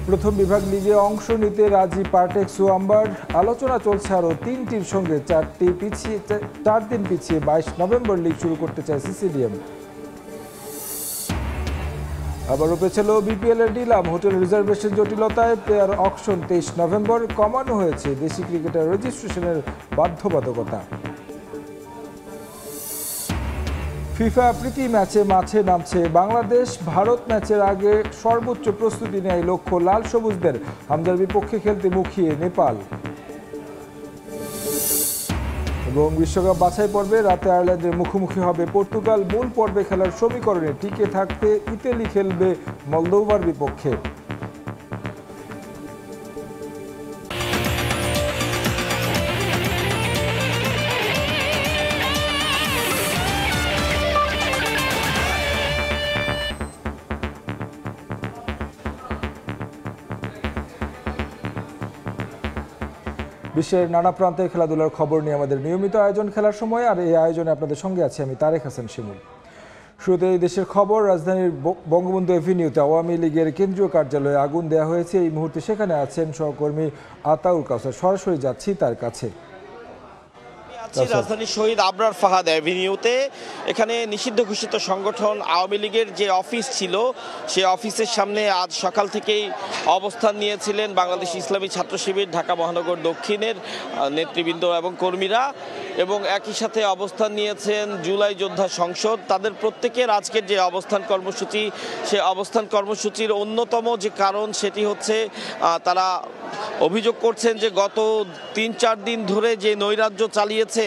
প্রথম বিভাগ লিগে অংশ নিতে রাজি পারটেক্স ও আম্বার। আলোচনা চলছে আরও 3টির সঙ্গে 4 দিন পিছিয়ে 22 নভেম্বর লিগ শুরু করতে চায় সিসিডিএম। আবারও পেছালো বিপিএল এর নিলাম। হোটেল রিজার্ভেশন জটিলতায় প্লেয়ার অকশন 23 নভেম্বর কমানো হয়েছে দেশি ক্রিকেটার রেজিস্ট্রেশনের বাধ্যবাধকতা। ফিফা প্রীতি ম্যাচে মাঠে নামছে বাংলাদেশ। ভারত ম্যাচের আগে সর্বোচ্চ প্রস্তুতি নেয় লক্ষ্য লাল সবুজদের। হামজার বিপক্ষে খেলতে মুখিয়ে নেপাল। এবং বিশ্বকাপ বাছাই পর্বে রাতে আয়ারল্যান্ডের মুখোমুখি হবে পর্তুগাল। মূল পর্বে খেলার সমীকরণে টিকে থাকতে ইতালি খেলবে মলদোভার বিপক্ষে। বিশ্বের নানা প্রান্তের খেলাধুলার খবর নিয়ে আমাদের নিয়মিত আয়োজন খেলার সময়, আর এই আয়োজনে আপনাদের সঙ্গে আছি আমি তারেক হাসান শিমুল। শুরুতে এই দেশের খবর। রাজধানীর বঙ্গবন্ধু এভিনিউতে আওয়ামী লীগের কেন্দ্রীয় কার্যালয়ে আগুন দেওয়া হয়েছে। এই মুহূর্তে সেখানে আছেন সহকর্মী আতাউল কাউসার। সরাসরি যাচ্ছি তার কাছে। রাজধানী শহীদ আবরার ফাহাদ অ্যাভিনিউতে এখানে নিষিদ্ধ ঘোষিত সংগঠন আওয়ামী লীগের যে অফিস ছিল সেই অফিসের সামনে আজ সকাল থেকেই অবস্থান নিয়েছিলেন বাংলাদেশ ইসলামী ছাত্র শিবির ঢাকা মহানগর দক্ষিণের নেতৃবৃন্দ এবং কর্মীরা, এবং একই সাথে অবস্থান নিয়েছেন জুলাই যোদ্ধা সংসদ। তাদের প্রত্যেকের আজকের যে অবস্থান কর্মসূচি, সে অবস্থান কর্মসূচির অন্যতম যে কারণ সেটি হচ্ছে তারা অভিযোগ করছেন যে গত 3-4 দিন ধরে যে নৈরাজ্য চালিয়েছে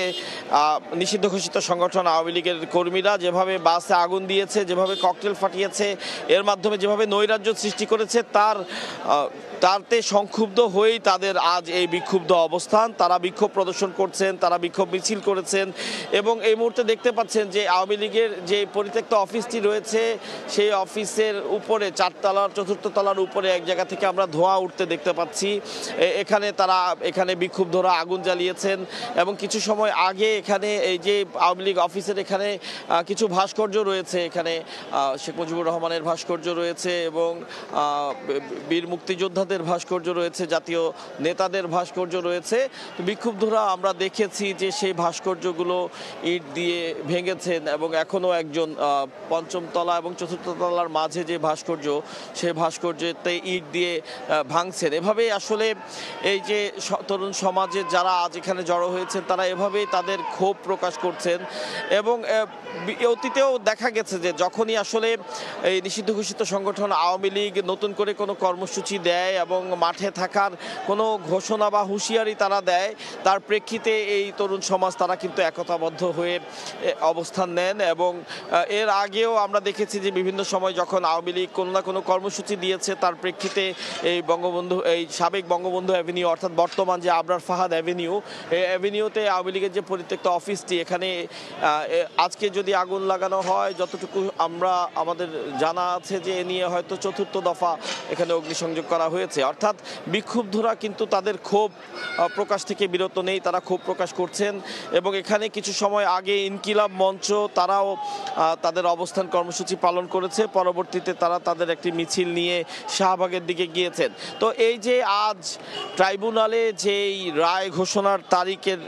নিষিদ্ধ ঘোষিত সংগঠন আওয়ামী লীগের কর্মীরা, যেভাবে বাসে আগুন দিয়েছে, যেভাবে ককটেল ফাটিয়েছে, এর মাধ্যমে যেভাবে নৈরাজ্য সৃষ্টি করেছে তাতে সংক্ষুব্ধ হয়েই তাদের আজ এই বিক্ষুব্ধ অবস্থান। তারা বিক্ষোভ প্রদর্শন করছেন, তারা বিক্ষোভ মিছিল করেছেন, এবং এই মুহূর্তে দেখতে পাচ্ছেন যে আওয়ামী লীগের যে পরিত্যক্ত অফিসটি রয়েছে সেই অফিসের উপরে 4র্থ তলার উপরে এক জায়গা থেকে আমরা ধোঁয়া উঠতে দেখতে পাচ্ছি। এখানে বিক্ষুব্ধরা আগুন জ্বালিয়েছেন, এবং কিছু সময় আগে এখানে এই যে আওয়ামী লীগ অফিসের এখানে কিছু ভাস্কর্য রয়েছে, এখানে শেখ মুজিবুর রহমানের ভাস্কর্য রয়েছে এবং বীর মুক্তিযোদ্ধাদের ভাস্কর্য রয়েছে, জাতীয় নেতাদের ভাস্কর্য রয়েছে। তো বিক্ষুব্ধরা আমরা দেখেছি যে সেই ভাস্কর্যগুলো ইট দিয়ে ভেঙেছেন, এবং এখনও একজন 5ম তলা এবং 4র্থ তলার মাঝে যে ভাস্কর্য, সেই ভাস্কর্যতে ইট দিয়ে ভাঙছেন। এভাবে আসলে এই যে তরুণ সমাজে যারা আজ এখানে জড়ো হয়েছেন তারা এভাবেই তাদের ক্ষোভ প্রকাশ করছেন। এবং অতীতেও দেখা গেছে যে যখনই আসলে এই নিষিদ্ধ ঘোষিত সংগঠন আওয়ামী লীগ নতুন করে কোনো কর্মসূচি দেয় এবং মাঠে থাকার কোনো ঘোষণা বা হুঁশিয়ারি তারা দেয়, তার প্রেক্ষিতে এই তরুণ সমাজ তারা কিন্তু একতাবদ্ধ হয়ে অবস্থান নেন। এবং এর আগেও আমরা দেখেছি যে বিভিন্ন সময় যখন আওয়ামী লীগ কোনো না কোনো কর্মসূচি দিয়েছে, তার প্রেক্ষিতে এই সাবেক বঙ্গবন্ধু অ্যাভিনিউ অর্থাৎ বর্তমান যে আবরার ফাহাদ অ্যাভিনিউ, এই অ্যাভিনিউতে আওয়ামী লীগের যে পরিত্যক্ত অফিসটি, এখানে আজকে যদি আগুন লাগানো হয়, যতটুকু আমাদের জানা আছে যে এ নিয়ে হয়তো 4র্থ দফা এখানে অগ্নিসংযোগ করা হয়েছে। অর্থাৎ বিক্ষুব্ধরা কিন্তু তাদের ক্ষোভ প্রকাশ থেকে বিরত নেই, তারা ক্ষোভ প্রকাশ করছেন। এবং এখানে কিছু সময় আগে ইনকিলাব মঞ্চ তারাও তাদের অবস্থান কর্মসূচি পালন করেছে, পরবর্তীতে তারা তাদের একটি মিছিল নিয়ে শাহবাগের দিকে গিয়েছেন। তো এই যে আজ ট্রাইব্যুনালে যেই রায় ঘোষণার তারিখের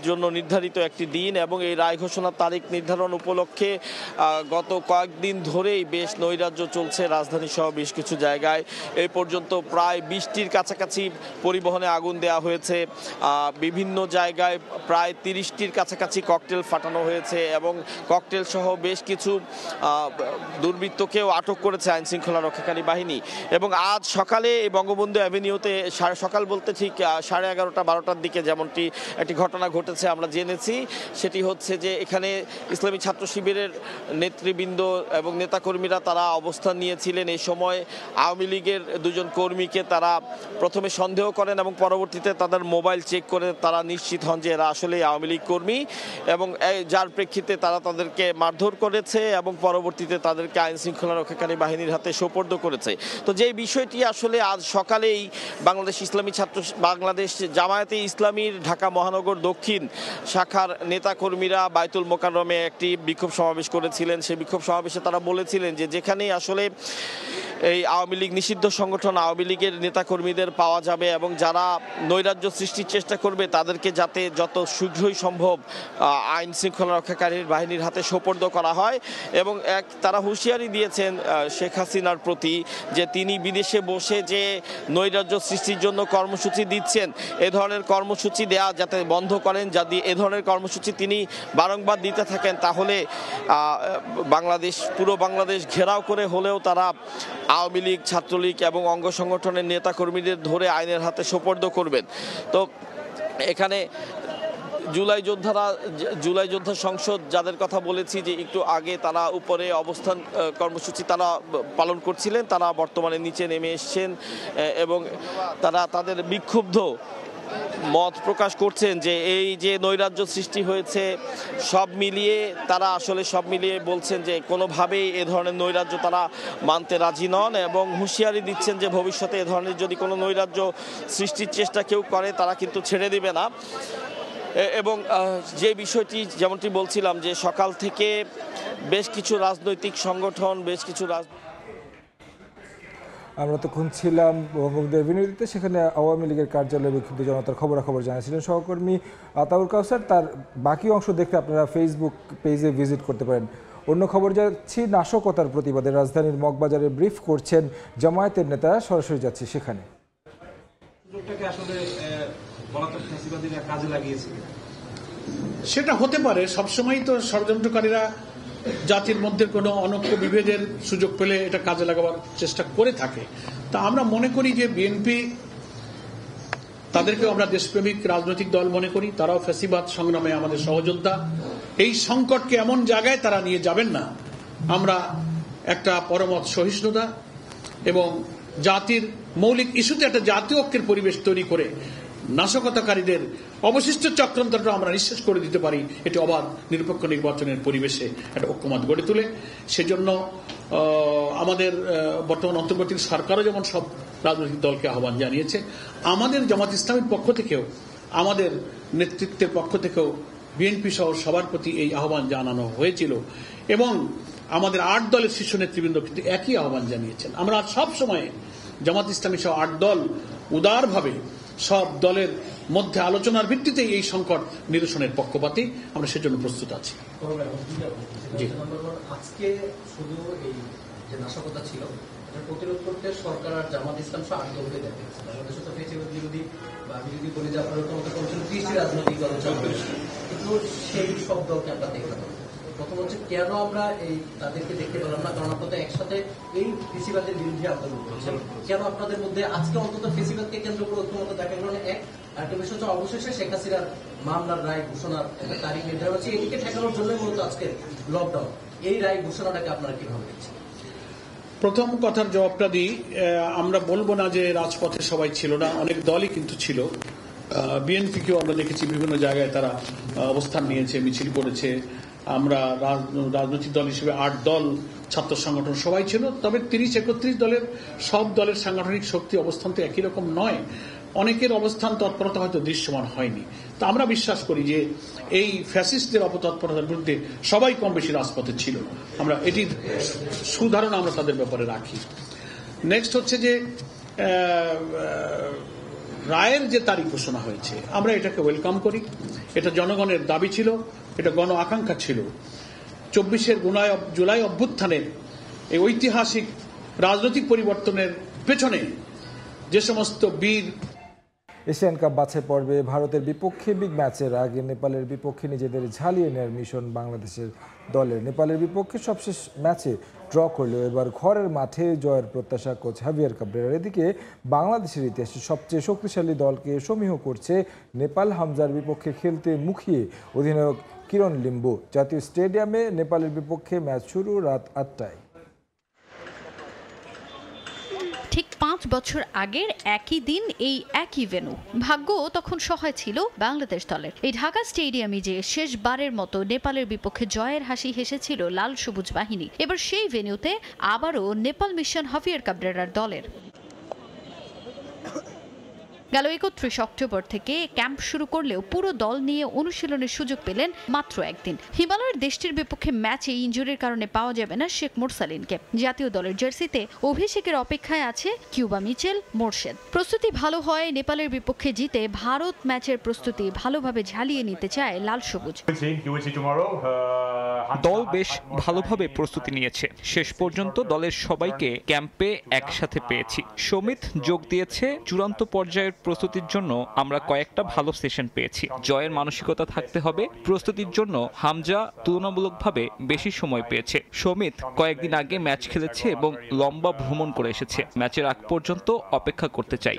জন্য নির্ধারিত একটি দিন, এবং এই রায় ঘোষণার তারিখ নির্ধারণ উপলক্ষে গত কয়েকদিন ধরেই বেশ নৈরাজ্য চলছে রাজধানী সহ বেশ কিছু জায়গায়। এই পর্যন্ত প্রায় 20টির কাছাকাছি পরিবহনে আগুন দেওয়া হয়েছে, বিভিন্ন জায়গায় প্রায় 30টির কাছাকাছি ককটেল ফাটানো হয়েছে, এবং ককটেল সহ বেশ কিছু দুর্বৃত্তকেও আটক করেছে আইন শৃঙ্খলা রক্ষাকারী বাহিনী। এবং আজ সকালে এই বঙ্গবন্ধু অ্যাভিনিউতে সকাল বলতে ঠিক 11:30-12টার দিকে যেমনটি একটি ঘটনা ঘটেছে আমরা জেনেছি, সেটি হচ্ছে যে এখানে ইসলামী ছাত্র শিবিরের নেতৃবৃন্দ এবং নেতাকর্মীরা তারা অবস্থান নিয়েছিলেন। এই সময় আওয়ামী লীগের 2জন কর্মীকে তারা প্রথমে সন্দেহ করেন, এবং পরবর্তীতে তাদের মোবাইল চেক করে তারা নিশ্চিত হন যে এরা আসলে আওয়ামী লীগ কর্মী, এবং যার প্রেক্ষিতে তারা তাদেরকে মারধর করেছে এবং পরবর্তীতে তাদেরকে আইন শৃঙ্খলা রক্ষাকারী বাহিনীর হাতে সোপর্দ করেছে। তো যে বিষয়টি আসলে আজ সকালেই বাংলাদেশ জামায়াতে ইসলামীর ঢাকা মহানগর দক্ষিণ শাখার নেতাকর্মীরা বায়তুল মোকাররমে একটি বিক্ষোভ সমাবেশ করেছিলেন। সেই বিক্ষোভ সমাবেশে তারা বলেছিলেন যে যেখানেই আসলে এই আওয়ামী লীগ নিষিদ্ধ সংগঠন আওয়ামী লীগের লীগের নেতাকর্মীদের পাওয়া যাবে এবং যারা নৈরাজ্য সৃষ্টির চেষ্টা করবে তাদেরকে যাতে যত শীঘ্রই সম্ভব আইন শৃঙ্খলা রক্ষাকারী বাহিনীর হাতে সোপর্দ করা হয়। এবং তারা হুঁশিয়ারি দিয়েছেন শেখ হাসিনার প্রতি যে তিনি বিদেশে বসে যে নৈরাজ্য সৃষ্টির জন্য কর্মসূচি দিচ্ছেন, এ ধরনের কর্মসূচি দেয়া যাতে বন্ধ করেন। যদি এ ধরনের কর্মসূচি তিনি বারংবার দিতে থাকেন তাহলে পুরো বাংলাদেশ ঘেরাও করে হলেও তারা আওয়ামী লীগ, ছাত্রলীগ এবং অঙ্গ সংগঠনের নেতাকর্মীদের ধরে আইনের হাতে সোপর্দ করবেন। তো এখানে জুলাই যোদ্ধা সংসদ যাদের কথা বলেছি যে একটু আগে, তারা উপরে অবস্থান কর্মসূচি তারা পালন করছিলেন, তারা বর্তমানে নিচে নেমে এসছেন এবং তারা তাদের বিক্ষুব্ধ মত প্রকাশ করছেন যে এই যে নৈরাজ্য সৃষ্টি হয়েছে সব মিলিয়ে বলছেন যে কোনোভাবেই এ ধরনের নৈরাজ্য তারা মানতে রাজি নন এবং হুঁশিয়ারি দিচ্ছেন যে ভবিষ্যতে এ ধরনের যদি কোনো নৈরাজ্য সৃষ্টির চেষ্টা কেউ করে তারা কিন্তু ছেড়ে দিবে না। এবং যে বিষয়টি যেমনটি বলছিলাম যে সকাল থেকে বেশ কিছু রাজনৈতিক সংগঠন আমরা তখন ছিলাম বঙ্গবন্ধু এভিনিউতে, সেখানে আওয়ামী লীগের কার্যালয়ে বিক্ষুব্ধ জনতার খবরাখবর জানিয়েছিলেন সহকর্মী আতাউর কাউসার। তার বাকি অংশ দেখতে আপনারা ফেসবুক পেজে ভিজিট করতে পারেন। অন্য খবর যাচ্ছি, নাশকতার প্রতিবাদে রাজধানীর মগবাজারে ব্রিফ করছেন জামায়াতের নেতারা। সরাসরি যাচ্ছি সেখানে। সেটা হতে পারে, সবসময় তো ষড়যন্ত্রকারীরা জাতির মধ্যে কোনো অনৈক্য বিভেদের সুযোগ পেলে এটা কাজে লাগাবার চেষ্টা করে থাকে। তা আমরা মনে করি যে বিএনপি, তাদেরকেও আমরা দেশপ্রেমিক রাজনৈতিক দল মনে করি, তারাও ফ্যাসিবাদ সংগ্রামে আমাদের সহযোদ্ধা। এই সংকটকে এমন জায়গায় তারা নিয়ে যাবেন না। আমরা একটা পরমত সহিষ্ণুতা এবং জাতির মৌলিক ইস্যুতে একটা জাতীয় ঐক্যের পরিবেশ তৈরি করে নাশকতাকারীদের অবশিষ্ট চক্রান্তটা আমরা নিঃশেষ করে দিতে পারি। এটি অবাধ নিরপেক্ষ নির্বাচনের পরিবেশে একটা ঐক্যমত গড়ে তোলে। সেজন্য আমাদের বর্তমান অন্তর্বর্তী সরকারও যেমন সব রাজনৈতিক দলকে আহ্বান জানিয়েছে, আমাদের জামাত ইসলামীর পক্ষ থেকেও, আমাদের নেতৃত্বের পক্ষ থেকেও বিএনপি সহ সবার প্রতি এই আহ্বান জানানো হয়েছিল এবং আমাদের 8 দলের শীর্ষ নেতৃবৃন্দ কিন্তু একই আহ্বান জানিয়েছেন। আমরা সব সময় জামাত ইসলামী সহ 8 দল উদারভাবে সব দলের মধ্যে আলোচনার ভিত্তিতে এই সংকট নিরসনের পক্ষপাতী, আমরা সেজন্য প্রস্তুত আছি। আজকে শুধু এই যে নাশকতা ছিল প্রতিরোধ করতে সরকার আর জামাত ইসলাম সহ 8 দলকে দেখা গেছে। বাংলাদেশে তো ফেসিবাদ বিরোধী বা বিরোধী বলে যে আপনারা করছেন 30টি রাজনৈতিক দল, কিন্তু সেই সব দলকে আমরা দেখলাম। প্রথম হচ্ছে কেন আমরা তাদেরকে দেখতে পেলাম না, কারণ আপনারা একসাথে এই ফেসিবাদের বিরুদ্ধে আন্দোলন করছেন। কেন আপনাদের মধ্যে আজকে অন্তত ফেসিবাদকে কেন্দ্র করে ঐক্যমত দেখা গেল না? একটা বিষয় হচ্ছে অবশেষে শেখ হাসিনার মামলার রায় ঘোষণার একটা তারিখ নির্ধারণ হচ্ছে, এটিকে ঠেকানোর জন্য মূলত আজকে লকডাউন। এই রায় ঘোষণাটাকে আপনারা কিভাবে দেখছেন? প্রথম কথার জবাবটা দিই, আমরা বলবো না যে রাজপথে সবাই ছিল না, অনেক দলই কিন্তু ছিল। বিএনপিকেও আমরা দেখেছি বিভিন্ন জায়গায় তারা অবস্থান নিয়েছে, মিছিল করেছে। আমরা রাজনৈতিক দল হিসেবে 8 দল, ছাত্র সংগঠন সবাই ছিল। তবে 30-31 দলের সব দলের সাংগঠনিক শক্তি অবস্থান তো একই রকম নয়। অনেকের অবস্থান তৎপরতা হয়তো দৃশ্যমান হয়নি। তা আমরা বিশ্বাস করি যে এই ফ্যাসিস্টদের অপতৎপরতার বিরুদ্ধে সবাই কম বেশি রাজপথে ছিল। আমরা এটির সুধারণা আমরা তাদের ব্যাপারে রাখি। নেক্সট হচ্ছে যে রায়ের যে তারিখ ঘোষণা হয়েছে, আমরা এটাকে ওয়েলকাম করি। এটা জনগণের দাবি ছিল, এটা গণ আকাঙ্ক্ষা ছিল। 24 জুলাই অভ্যুত্থানের এই ঐতিহাসিক রাজনৈতিক পরিবর্তনের পেছনে যে সমস্ত বীর এশিয়ান কাপ বাছাই পর্বে ভারতের বিপক্ষে বিগ ম্যাচের আগে নেপালের বিপক্ষে নিজেদের ঝালিয়ে নেওয়ার মিশন বাংলাদেশের দলের। নেপালের বিপক্ষে সবশেষ ম্যাচে ড্র করলেও এবার ঘরের মাঠে জয়ের প্রত্যাশা কোচ হাভিয়ার কাবরেরার। এদিকে বাংলাদেশের ইতিহাসে সবচেয়ে শক্তিশালী দলকে সমীহ করছে নেপাল। হামজার বিপক্ষে খেলতে মুখিয়ে অধিনায়ক কিরণ লিম্বু। জাতীয় স্টেডিয়ামে নেপালের বিপক্ষে ম্যাচ শুরু রাত 8টায়। ঠিক 5 বছর আগের একই দিন এই একই ভেন্যু। ভাগ্য তখন সহায় ছিল বাংলাদেশ দলের। এই ঢাকা স্টেডিয়ামে যে শেষবারের মতো নেপালের বিপক্ষে জয়ের হাসি হেসেছিল লাল সবুজ বাহিনী, এবার সেই ভেন্যুতে আবারও নেপাল মিশন হাভিয়ার কাবরেরার দলের। গেল 31 অক্টোবর থেকে ক্যাম্প শুরু করলেও পুরো দল নিয়ে অনুশীলনের সুযোগ পেলেন মাত্র একদিন। হিমালয়ের দেশটির বিপক্ষে ম্যাচে ইনজুরির কারণে পাওয়া যাবে না শেখ মুরসালিনকে। জাতীয় দলের জার্সিতে অভিষেকের অপেক্ষায় আছে কিউবা মিচেল, মোরশেদ। প্রস্তুতি ভালো হয় নেপালের বিপক্ষে জিতে ভারত ম্যাচের প্রস্তুতি ভালোভাবে ঝালিয়ে নিতে চায় লাল সবুজ। দল বেশ ভালোভাবে প্রস্তুতি নিয়েছে। শেষ পর্যন্ত দলের সবাইকে ক্যাম্পে একসাথে পেয়েছি। সমিত যোগ দিয়েছে। চূড়ান্ত পর্যায়ের প্রস্তুতির জন্য আমরা কয়েকটা ভালো সেশন পেয়েছি। জয়ের মানসিকতা থাকতে হবে। প্রস্তুতির জন্য হামজা তুলনামূলকভাবে বেশি সময় পেয়েছে। সমিত কয়েকদিন আগে ম্যাচ খেলেছে এবং লম্বা ভ্রমণ করে এসেছে। ম্যাচের আগ পর্যন্ত অপেক্ষা করতে চাই।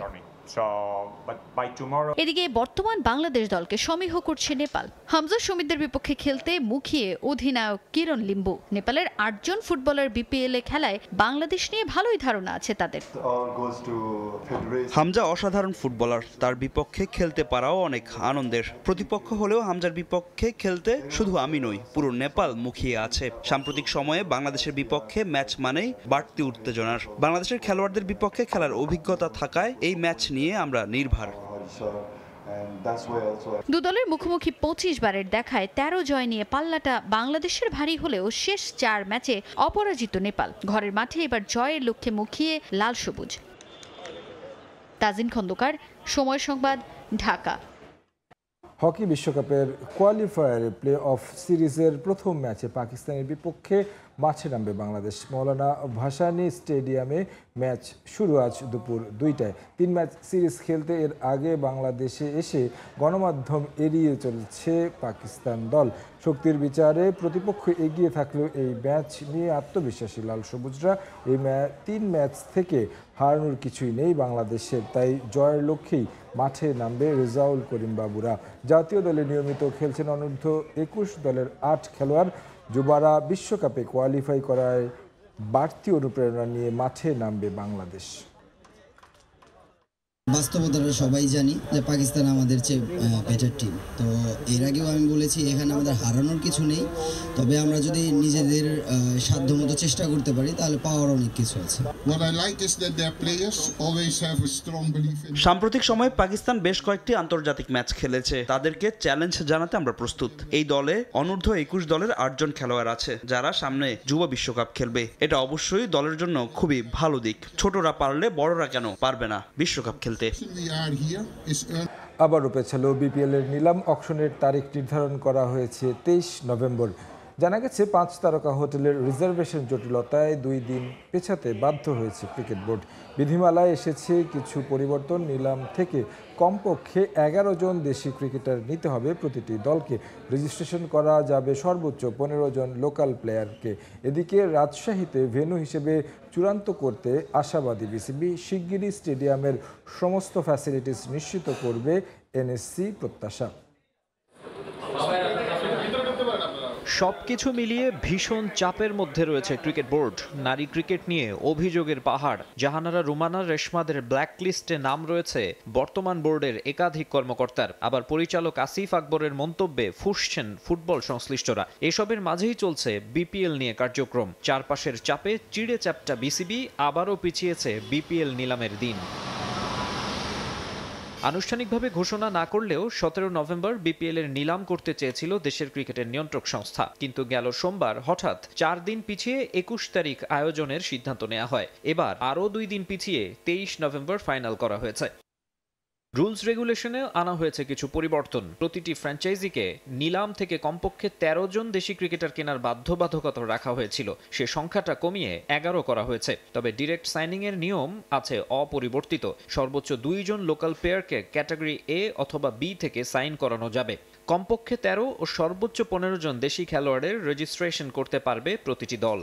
এদিকে বর্তমান বাংলাদেশ দলকে সমীহ করছে নেপাল। হামজা সমিতদের বিপক্ষে খেলতে মুখিয়ে অধিনায়ক কিরণ লিম্বু। নেপালের 8 জন ফুটবলার বিপিএল এ খেলায় বাংলাদেশ নিয়ে ভালোই ধারণা আছে তাদের। হামজা অসাধারণ ফুটবলার, তার বিপক্ষে খেলতে পারাও অনেক আনন্দের। প্রতিপক্ষ হলেও হামজার বিপক্ষে খেলতে শুধু আমি নই, পুরো নেপাল মুখিয়ে আছে। সাম্প্রতিক সময়ে বাংলাদেশের বিপক্ষে ম্যাচ মানেই বাড়তি উত্তেজনার। বাংলাদেশের খেলোয়াড়দের বিপক্ষে খেলার অভিজ্ঞতা থাকায় এই ম্যাচ নিয়ে আমরা নির্ভর। দু দলের মুখোমুখি 25 বারের দেখায় 13 জয় নিয়ে পাল্লাটা বাংলাদেশের ভারী হলেও শেষ 4 ম্যাচে অপরাজিত নেপাল। ঘরের মাঠে এবার জয়ের লক্ষ্যে মুখিয়ে লাল সবুজ। তাজিন খন্দকার, সময় সংবাদ, ঢাকা। হকি বিশ্বকাপের কোয়ালিফায়ারে প্লে অফ সিরিজের প্রথম ম্যাচে পাকিস্তানের বিপক্ষে মাঠে নামবে বাংলাদেশ। মৌলানা ভাসানী স্টেডিয়ামে ম্যাচ শুরু আজ দুপুর 2টায়। 3 ম্যাচ সিরিজ খেলতে এর আগে বাংলাদেশে এসে গণমাধ্যম এড়িয়ে চলছে পাকিস্তান দল। শক্তির বিচারে প্রতিপক্ষ এগিয়ে থাকলেও এই ম্যাচ নিয়ে আত্মবিশ্বাসী লাল সবুজরা। এই 3 ম্যাচ থেকে হারানোর কিছুই নেই বাংলাদেশের, তাই জয়ের লক্ষ্যেই মাঠে নামবে রেজাউল করিম বাবুরা। জাতীয় দলে নিয়মিত খেলছেন অনূর্ধ্ব 21 দলের 8 খেলোয়াড়। যুবারা বিশ্বকাপে কোয়ালিফাই করায় বাড়তি অনুপ্রেরণা নিয়ে মাঠে নামবে বাংলাদেশ। বাস্তবতাটা সবাই জানি যে পাকিস্তান আমাদের চেয়ে বেটার টিম। তো এর আগেও আমি বলেছি এখানে আমাদের হারানোর কিছু নেই, তবে আমরা যদি নিজেদের সাধ্যমতো চেষ্টা করতে পারি তাহলে পাওয়ার অনেক কিছু আছে। সাম্প্রতিক সময়ে পাকিস্তান বেশ কয়েকটি আন্তর্জাতিক ম্যাচ খেলেছে। তাদেরকে চ্যালেঞ্জ জানাতে আমরা প্রস্তুত। এই দলে অনূর্ধ্ব 21 দলের 8 জন খেলোয়াড় আছে যারা সামনে যুব বিশ্বকাপ খেলবে। এটা অবশ্যই দলের জন্য খুবই ভালো দিক। ছোটরা পারলে বড়রা কেন পারবে না বিশ্বকাপ খেলতে। আবারও পেছালো বিপিএল এর নিলাম। অকশনের তারিখ নির্ধারণ করা হয়েছে 23 নভেম্বর। জানা গেছে 5 তারকা হোটেলের রিজার্ভেশন জটিলতায় 2 দিন পেছাতে বাধ্য হয়েছে ক্রিকেট বোর্ড। বিধিমালায় এসেছে কিছু পরিবর্তন। নিলাম থেকে কমপক্ষে 11 জন দেশি ক্রিকেটার নিতে হবে প্রতিটি দলকে। রেজিস্ট্রেশন করা যাবে সর্বোচ্চ 15 জন লোকাল প্লেয়ারকে। এদিকে রাজশাহীতে ভেন্যু হিসেবে চূড়ান্ত করতে আশাবাদী বিসিবি। শিগগিরই স্টেডিয়ামের সমস্ত ফ্যাসিলিটিস নিশ্চিত করবে এনএসসি প্রত্যাশা। সবকিছু মিলিয়ে ভীষণ চাপের মধ্যে রয়েছে ক্রিকেট বোর্ড। নারী ক্রিকেট নিয়ে অভিযোগের পাহাড়। জাহানারা, রুমানা, রেশমাদের ব্ল্যাকলিস্টে নাম রয়েছে বর্তমান বোর্ডের একাধিক কর্মকর্তার। আবার পরিচালক আসিফ আকবরের মন্তব্যে ফুঁসছেন ফুটবল সংশ্লিষ্টরা। এসবের মাঝেই চলছে বিপিএল নিয়ে কার্যক্রম। চারপাশের চাপে চিড়ে চ্যাপ্টা বিসিবি আবারও পিছিয়েছে বিপিএল নিলামের দিন। আনুষ্ঠানিকভাবে ঘোষণা না করলেও 17 নভেম্বর বিপিএল এর নিলাম করতে চেয়েছিল দেশের ক্রিকেটের নিয়ন্ত্রক সংস্থা। কিন্তু গেল সোমবার হঠাৎ 4 দিন পিছিয়ে 21 তারিখ আয়োজনের সিদ্ধান্ত নেওয়া হয়। এবার আরও 2 দিন পিছিয়ে 23 নভেম্বর ফাইনাল করা হয়েছে। রুলস রেগুলেশনে আনা হয়েছে কিছু পরিবর্তন। প্রতিটি ফ্র্যাঞ্চাইজিকে নিলাম থেকে কমপক্ষে 13 জন দেশি ক্রিকেটার কেনার বাধ্যবাধকতা রাখা হয়েছিল। সে সংখ্যাটা কমিয়ে 11 করা হয়েছে। তবে ডিরেক্ট সাইনিং এর নিয়ম আছে অপরিবর্তিত। সর্বোচ্চ 2 জন লোকাল প্লেয়ারকে ক্যাটাগরি এ অথবা বি থেকে সাইন করানো যাবে। কমপক্ষে 13 ও সর্বোচ্চ 15 জন দেশি খেলোয়াড়ের রেজিস্ট্রেশন করতে পারবে প্রতিটি দল।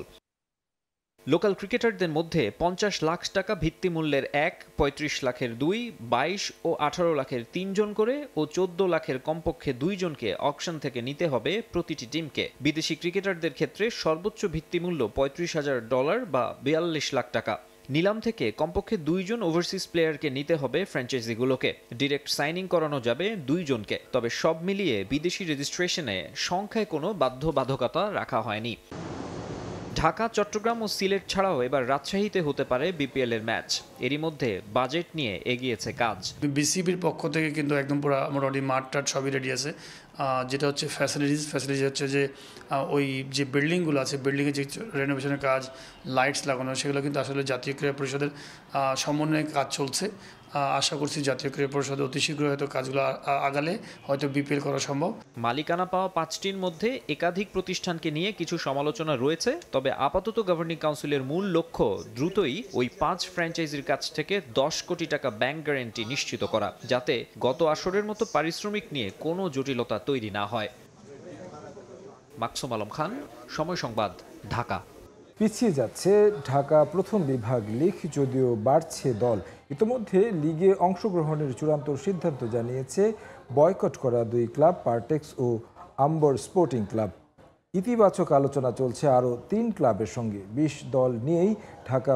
লোকাল ক্রিকেটারদের মধ্যে 50 লাখ টাকা ভিত্তিমূল্যের 1, 35 লাখের 2, 22 ও 18 লাখের 3 জন করে ও 14 লাখের কমপক্ষে 2 জনকে অকশন থেকে নিতে হবে প্রতিটি টিমকে। বিদেশি ক্রিকেটারদের ক্ষেত্রে সর্বোচ্চ ভিত্তিমূল্য $35,000 বা 42 লাখ টাকা। নিলাম থেকে কমপক্ষে 2 জন ওভারসিজ প্লেয়ারকে নিতে হবে ফ্র্যাঞ্চাইজিগুলোকে। ডিরেক্ট সাইনিং করানো যাবে 2 জনকে। তবে সব মিলিয়ে বিদেশি রেজিস্ট্রেশনে সংখ্যায় কোনো বাধ্যবাধকতা রাখা হয়নি। ঢাকা, চট্টগ্রাম ও সিলেট ছাড়াও এবার রাজশাহীতে হতে পারে বিপিএল এর ম্যাচ। এরই মধ্যে বাজেট নিয়ে এগিয়েছে কাজ। বিসিবির পক্ষ থেকে কিন্তু একদম পুরো মোটামুটি মাঠ টাট সবই রেডি আছে। যেটা হচ্ছে ফ্যাসিলিটিস হচ্ছে যে ওই যে বিল্ডিংগুলো আছে, বিল্ডিংয়ে যে রেনোভেশনের কাজ, লাইটস লাগানো, সেগুলো কিন্তু আসলে জাতীয় ক্রীড়া পরিষদের সমন্বয়ে কাজ চলছে। আশা করছি জাতীয় ক্রীড়া পরিষদ অতি শীঘ্র হয়তো কাজগুলো আগালে হয়তো বিপিএল করা সম্ভব। মালিকানা পাওয়া 5টির মধ্যে একাধিক প্রতিষ্ঠানকে নিয়ে কিছু সমালোচনা রয়েছে, তবে আপাতত গভর্নিং কাউন্সিলের মূল লক্ষ্য দ্রুতই ওই 5 ফ্র্যাঞ্চাইজির কাছ থেকে 10 কোটি টাকা ব্যাংক গ্যারান্টি নিশ্চিত করা, যাতে গত আসরের মতো পারিশ্রমিক নিয়ে কোনো জটিলতা তৈরি না হয়। মাকসুম আলম খান, সময় সংবাদ, ঢাকা। পিছিয়ে যাচ্ছে ঢাকা প্রথম বিভাগ লীগ, যদিও বাড়ছে দল। ইতিমধ্যে লিগে অংশগ্রহণের চূড়ান্ত সিদ্ধান্ত জানিয়েছে বয়কট করা 2 ক্লাব, পারটেক্স ও আম্বর স্পোর্টিং ক্লাব। ইতিবাচক আলোচনা চলছে আরও 3 ক্লাবের সঙ্গে। 20 দল নিয়েই ঢাকা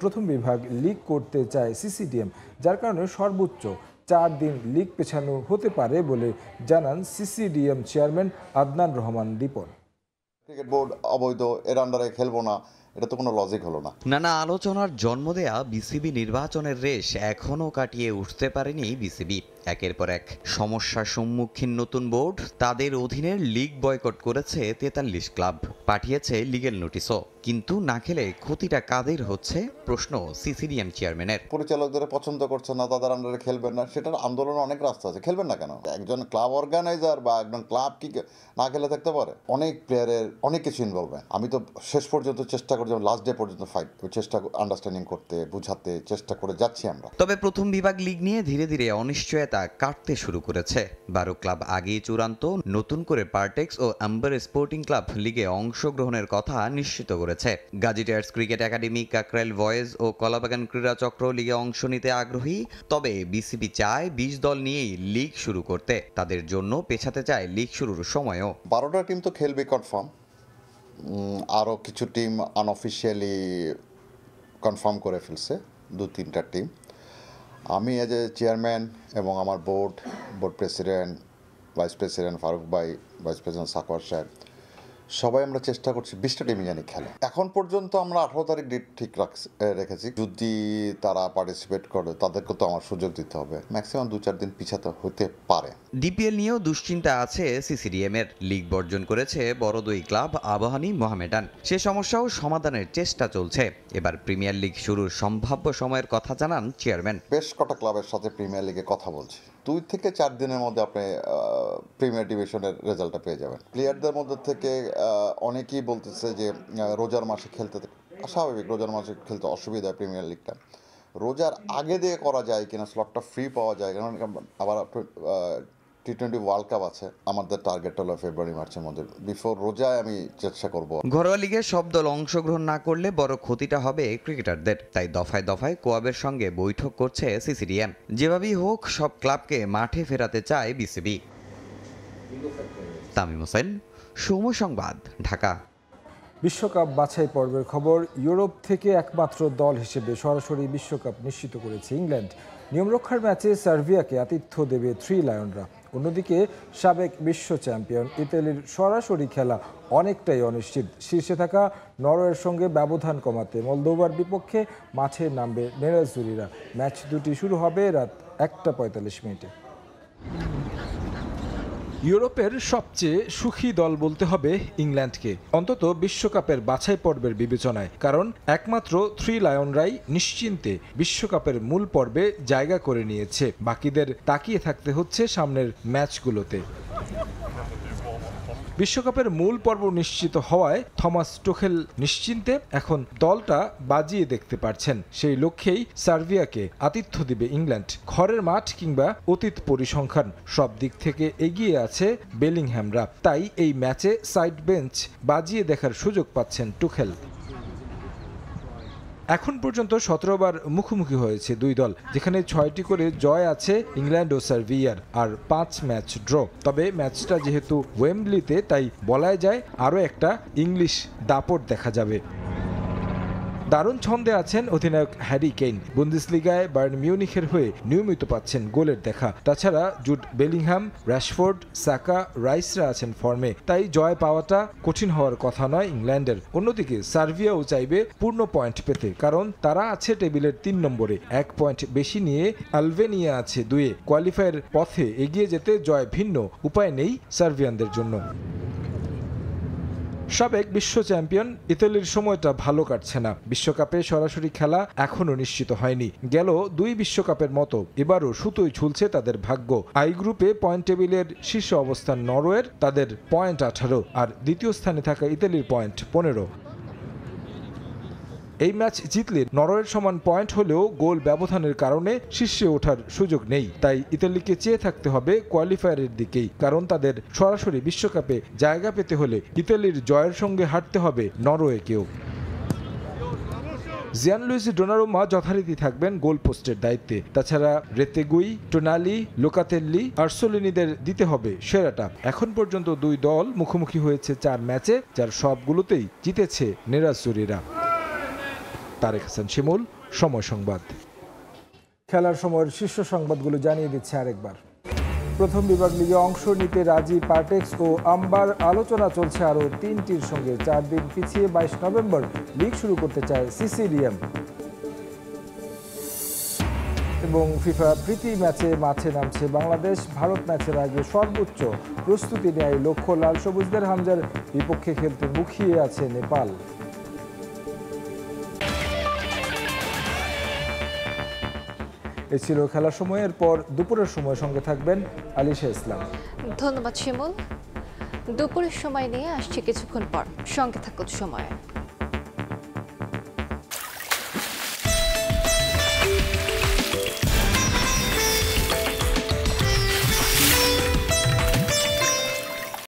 প্রথম বিভাগ লীগ করতে চায় সিসিডিএম, যার কারণে সর্বোচ্চ 4 দিন লীগ পেছানো হতে পারে বলে জানান সিসিডিএম চেয়ারম্যান আদনান রহমান দীপন। ক্রিকেট বোর্ড অবৈধ, এর আন্ডারে খেলবো না, এটা তো কোনো লজিক হলো না। নানা আলোচনার জন্ম দেয়া বিসিবি নির্বাচনের রেশ এখনও কাটিয়ে উঠতে পারেনি বিসিবি। একের পর এক সমস্যার সম্মুখীন নতুন বোর্ড তাদের অধীনের লীগ বয়কট করেছে 43 ক্লাব, পাঠিয়েছে লিগেল নোটিশও। কিন্তু না খেলে ক্ষতিটা কাদের হচ্ছে প্রশ্ন সিসিডিএম চেয়ারম্যানের। পরিচালকদের পছন্দ করছে না, তাদের আন্ডারে খেলবেন না, সেটার আন্দোলনের অনেক রাস্তা আছে, খেলবেন না কেন? একজন ক্লাব অর্গানাইজার বা একজন ক্লাব কি না খেলে থাকতে পারে? অনেক প্লেয়ারের অনেক কিছু ইনভলভমেন্ট। আমি তো শেষ পর্যন্ত চেষ্টা করছি, লাস্ট ডে পর্যন্ত ফাইট চেষ্টা আন্ডারস্ট্যান্ডিং করতে, বুঝাতে চেষ্টা করে যাচ্ছি আমরা। তবে প্রথম বিভাগ লীগ নিয়ে ধীরে ধীরে অনিশ্চয়তা কাটতে শুরু করেছে। 12 ক্লাব আগেই চূড়ান্ত, নতুন করে পারটেক্স ও আম্বার স্পোর্টিং ক্লাব লিগে অংশগ্রহণের কথা নিশ্চিত করেছে। Gazi tyres cricket academy, Kakrail boys ও কলাবাগান ক্রীড়া চক্র লিগে অংশ নিতে আগ্রহী। তবে বিসিবি চায় 20 দল নিয়েই লীগ শুরু করতে, তাদের জন্য পেছাতে চায় লীগ শুরুর সময়ও। 12টা টিম তো খেলবে কনফার্ম, আরও কিছু টিম আনঅফিসিয়ালি কনফার্ম করে ফেলছে, 2-3টা টিম। আমি এজ এ চেয়ারম্যান এবং আমার board president, vice president Faruk ভাই, ভাইস প্রেসিডেন্ট সাকওয়ার সাহেব, সবাই আমরা চেষ্টা করছি 20টা টিমই জানি খেলে। এখন পর্যন্ত আমরা 18 তারিখ ডেট ঠিক রেখেছি। যদি তারা পার্টিসিপেট করে তাদেরকে তো আমার সুযোগ দিতে হবে। ম্যাক্সিমাম 2-4 দিন পিছাতে হতে পারে। ডিপিএল নিয়েও দুশ্চিন্তা আছে সিসিডিএম এর। লিগ বর্জন করেছে বড় 2 ক্লাব আবাহনী, মোহামেডান। সে সমস্যাও সমাধানের চেষ্টা চলছে। এবার প্রিমিয়ার লিগ শুরুর সম্ভাব্য সময়ের কথা জানান চেয়ারম্যান। বেশ কটা ক্লাবের সাথে প্রিমিয়ার লিগে কথা বলছি, 2 থেকে 4 দিনের মধ্যে আপনি প্রিমিয়ার ডিভিশনের রেজাল্টটা পেয়ে যাবেন। প্লেয়ারদের মধ্যে থেকে অনেকেই বলতেছে যে রোজার মাসে খেলতে, স্বাভাবিক রোজার মাসে খেলতে অসুবিধা প্রিমিয়ার লিগটা, রোজার আগে দিয়ে করা যায় কিনা, স্লটটা ফ্রি পাওয়া যায়, কারণ আবার টি20 ওয়ার্ল্ড কাপ আছে। আমাদের টার্গেট হলো ফেব্রুয়ারি মার্চের মধ্যে, বিফোর রোজায় আমি চেষ্টা করব। ঘরোয়া লিগে সব দল অংশগ্রহণ না করলে বড় ক্ষতিটা হবে ক্রিকেটারদের, তাই দফায় দফায় কোয়াবের সঙ্গে বৈঠক করছে সিসিডিএম। যেভাবেই হোক সব ক্লাবকে মাঠে ফেরাতে চায় বিসিবি। তামিম হোসেন, সময় সংবাদ, ঢাকা। বিশ্বকাপ বাছাই পর্বের খবর। ইউরোপ থেকে একমাত্র দল হিসেবে সরাসরি বিশ্বকাপ নিশ্চিত করেছে ইংল্যান্ড। নিয়মরক্ষার ম্যাচে সার্বিয়াকে আতিথ্য দেবে 3 লায়নরা। অন্যদিকে সাবেক বিশ্ব চ্যাম্পিয়ন ইতালির সরাসরি খেলা অনেকটাই অনিশ্চিত। শীর্ষে থাকা নরওয়ের সঙ্গে ব্যবধান কমাতে মলদোভার বিপক্ষে মাঠে নামবে নেরাজুরিরা। ম্যাচ দুটি শুরু হবে রাত 1:45 মিনিটে। ইউরোপের সবচেয়ে সুখী দল বলতে হবে ইংল্যান্ডকে, অন্তত বিশ্বকাপের বাছাই পর্বের বিবেচনায়, কারণ একমাত্র 3 লায়নরাই নিশ্চিন্তে বিশ্বকাপের মূল পর্বে জায়গা করে নিয়েছে। বাকিদের তাকিয়ে থাকতে হচ্ছে সামনের ম্যাচগুলোতে। বিশ্বকাপের মূল পর্ব নিশ্চিত হওয়ায় থমাস টুখেল নিশ্চিন্তে এখন দলটা বাজিয়ে দেখতে পারছেন। সেই লক্ষ্যেই সার্বিয়াকে আতিথ্য দিবে ইংল্যান্ড। ঘরের মাঠ কিংবা অতীত পরিসংখ্যান সব দিক থেকে এগিয়ে আছে বেলিংহ্যামরা, তাই এই ম্যাচে সাইড বেঞ্চ বাজিয়ে দেখার সুযোগ পাচ্ছেন টুখেল। এখন পর্যন্ত 17 বার মুখোমুখি হয়েছে 2 দল, যেখানে 6টি করে জয় আছে ইংল্যান্ড ও সার্বিয়ার, আর 5 ম্যাচ ড্র। তবে ম্যাচটা যেহেতু ওয়েম্বলিতে, তাই বলা যায় আরও একটা ইংলিশ দাপট দেখা যাবে। দারুণ ছন্দে আছেন অধিনায়ক হ্যারি কেইন। বুন্দেসলিগায় বায়ার্ন মিউনিখের হয়ে নিয়মিত পাচ্ছেন গোলের দেখা। তাছাড়া জুড বেলিংহাম, রাশফোর্ড, সাকা, রাইসরা আছেন ফর্মে। তাই জয় পাওয়াটা কঠিন হওয়ার কথা নয় ইংল্যান্ডের। অন্যদিকে সার্বিয়াও চাইবে পূর্ণ পয়েন্ট পেতে, কারণ তারা আছে টেবিলের 3 নম্বরে, 1 পয়েন্ট বেশি নিয়ে আলবেনিয়া আছে 2-এ। কোয়ালিফায়ার পথে এগিয়ে যেতে জয় ভিন্ন উপায় নেই সার্বিয়ানদের জন্য। সাবেক বিশ্ব চ্যাম্পিয়ন ইতালির সময়টা ভালো কাটছে না। বিশ্বকাপে সরাসরি খেলা এখনও নিশ্চিত হয়নি। গেল 2 বিশ্বকাপের মতো এবারও সুতোই ঝুলছে তাদের ভাগ্য। আই গ্রুপে পয়েন্ট টেবিলের শীর্ষ অবস্থান নরওয়ের, তাদের পয়েন্ট 18, আর দ্বিতীয় স্থানে থাকা ইতালির পয়েন্ট 15। এই ম্যাচ জিতলে নরওয়ের সমান পয়েন্ট হলেও গোল ব্যবধানের কারণে শীর্ষে ওঠার সুযোগ নেই। তাই ইতালিকে চেয়ে থাকতে হবে কোয়ালিফায়ারের দিকেই, কারণ তাদের সরাসরি বিশ্বকাপে জায়গা পেতে হলে ইতালির জয়ের সঙ্গে হাঁটতে হবে নরওয়েকেও। জিয়ানলুইজি ডোনারুমা যথারীতি থাকবেন গোল পোস্টের দায়িত্বে। তাছাড়া রেতেগুই, টোনালি, লোকাতেল্লি, আর্সোলিনিদের দিতে হবে সেরাটা। এখন পর্যন্ত 2 দল মুখোমুখি হয়েছে 4 ম্যাচে, যার সবগুলোতেই জিতেছে নেরাজ্জুরিরা। তারেক হাসান শিমুল, সময় সংবাদ। খেলার সময়ের শীর্ষ সংবাদগুলো জানিয়ে দিচ্ছে আরেকবার। প্রথম বিভাগ লিগে অংশ নিতে রাজি পার্টেক্স ও আম্বার। আলোচনা চলছে আরও 3টির সঙ্গে। 4 দিন পিছিয়ে 22 নভেম্বর লিগ শুরু করতে চায় সিসিডিএম। এবং ফিফা প্রীতি ম্যাচে মাঠে নামছে বাংলাদেশ। ভারত ম্যাচের আগে সর্বোচ্চ প্রস্তুতি নেয় লক্ষ্য লাল সবুজদের। হামজার বিপক্ষে খেলতে মুখিয়ে আছে নেপাল। এ ছিল খেলার সময়ের পর দুপুরের সময় সঙ্গে থাকবেন আলিশা ইসলাম। ধন্যবাদ শিমুল। দুপুরের সময় নিয়ে আসছে কিছুক্ষণ পর, সঙ্গে থাকুন সময়।